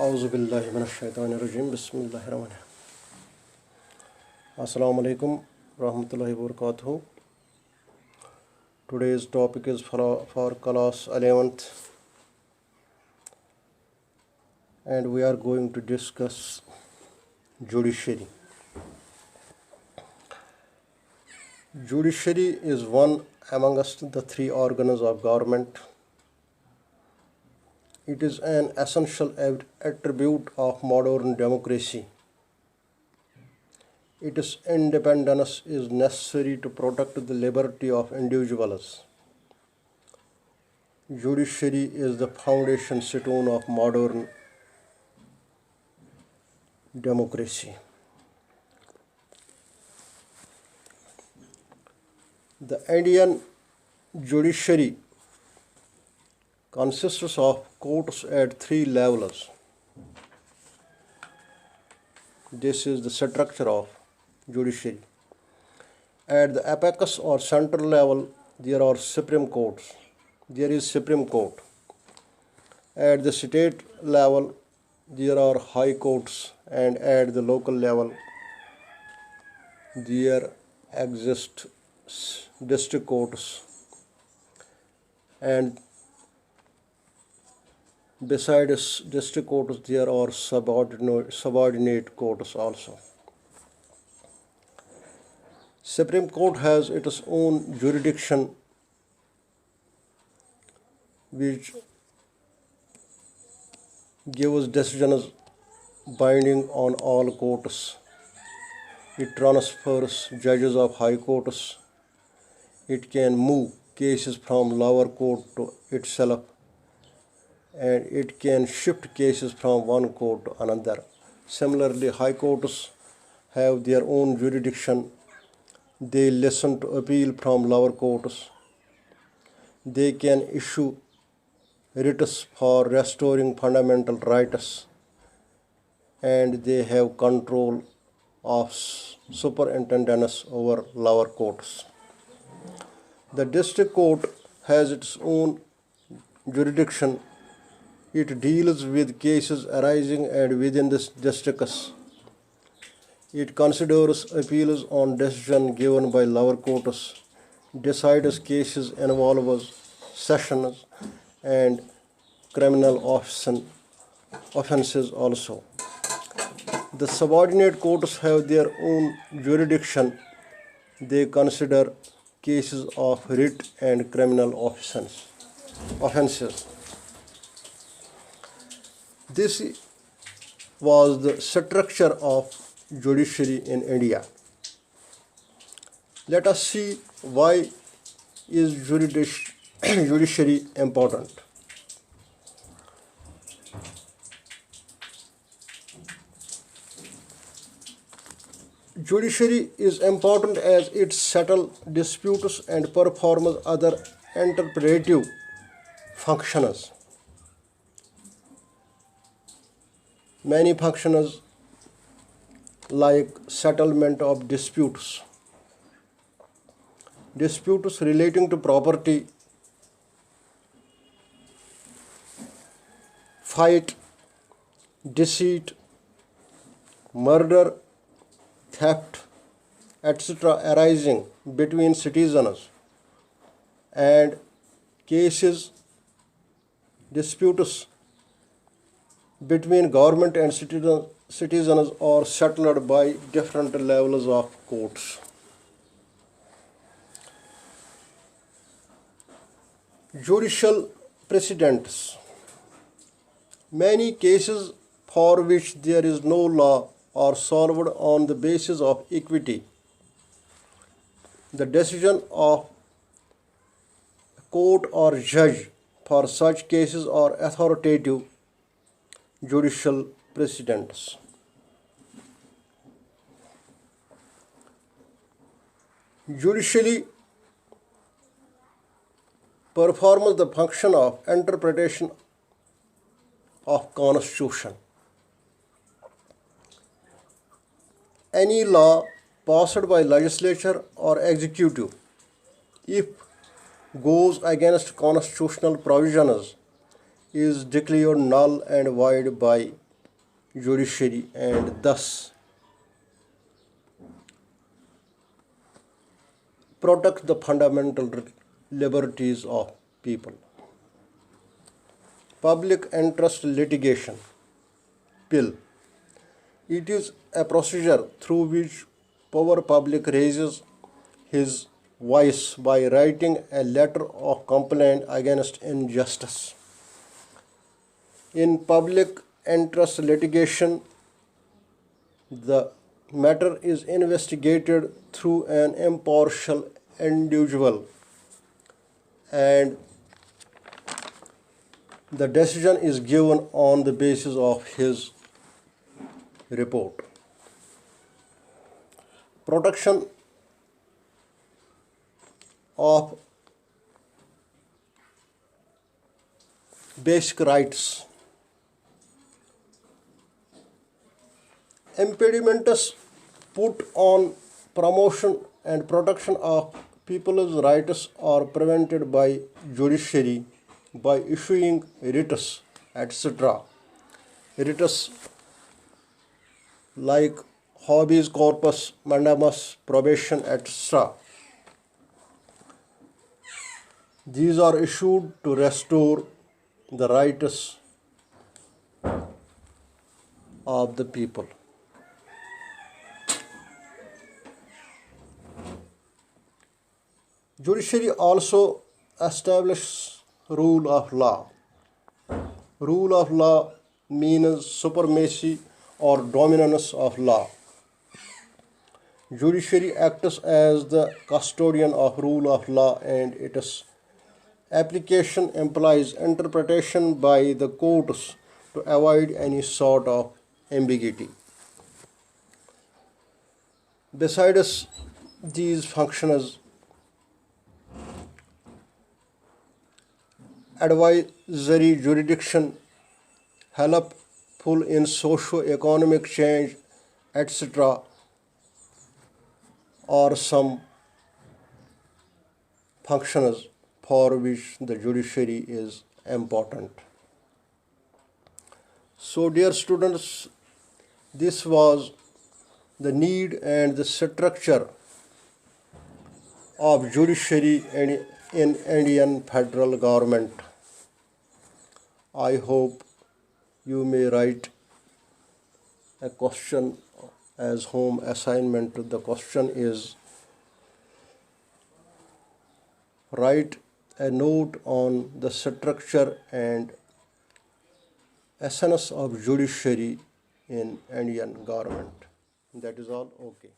Auzubillahi minash-shaytanir-rajim. Bismillahir-rahmanir-rahim. Assalamu alaikum rahmatullahi wa barakatuh. Today's topic is for class 11th, and we are going to discuss judiciary. Judiciary is one amongst the three organs of government. It is an essential attribute of modern democracy. Its independence is necessary to protect the liberty of individuals. Judiciary is the foundation stone of modern democracy. The Indian judiciary consists of courts at three levels. This is the structure of judiciary. At the apex or central level, there are supreme courts. There is Supreme Court. At the state level, there are high courts, and at the local level, there exist district courts, and besides district courts, there are subordinate courts also. Supreme Court has its own jurisdiction, which gives decisions binding on all courts. It transfers judges of high courts. It can move cases from lower court to itself, and it can shift cases from one court to another. Similarly, high courts have their own jurisdiction. They listen to appeal from lower courts. They can issue writs for restoring fundamental rights, and they have control of superintendence over lower courts. The district court has its own jurisdiction. It deals with cases arising and within the districts. It considers appeals on decisions given by lower courts, decides cases involving sessions and criminal offences also. The subordinate courts have their own jurisdiction. They consider cases of writ and criminal offences. This was the structure of judiciary in India. Let us see why is judiciary important. Judiciary is important as it settles disputes and performs other interpretive functions. Many functions like settlement of disputes relating to property, fight, deceit, murder, theft, etc. arising between citizens, and disputes between government and citizens are settled by different levels of courts. Judicial precedents. Many cases for which there is no law are solved on the basis of equity. The decision of a court or judge for such cases are authoritative judicial precedents. Judiciary performs the function of interpretation of Constitution. Any law passed by legislature or executive, if goes against constitutional provisions, is declared null and void by judiciary and thus protect the fundamental liberties of people. Public interest litigation bill. It is a procedure through which power public raises his voice by writing a letter of complaint against injustice. In public interest litigation, the matter is investigated through an impartial individual and the decision is given on the basis of his report. Protection of basic rights. Impediments put on promotion and protection of people's rights are prevented by judiciary by issuing writs, etc. Writs like habeas corpus, mandamus, probation, etc. These are issued to restore the rights of the people. Judiciary also establishes rule of law. Rule of law means supremacy or dominance of law. Judiciary acts as the custodian of rule of law and its application implies interpretation by the courts to avoid any sort of ambiguity. Besides these functions, advisory jurisdiction, helpful in socio-economic change, etc., are some functions for which the judiciary is important. So, dear students, this was the need and the structure of judiciary in Indian federal government. I hope you may write a question as home assignment. The question is, write a note on the structure and essence of judiciary in Indian government. That is all. Okay.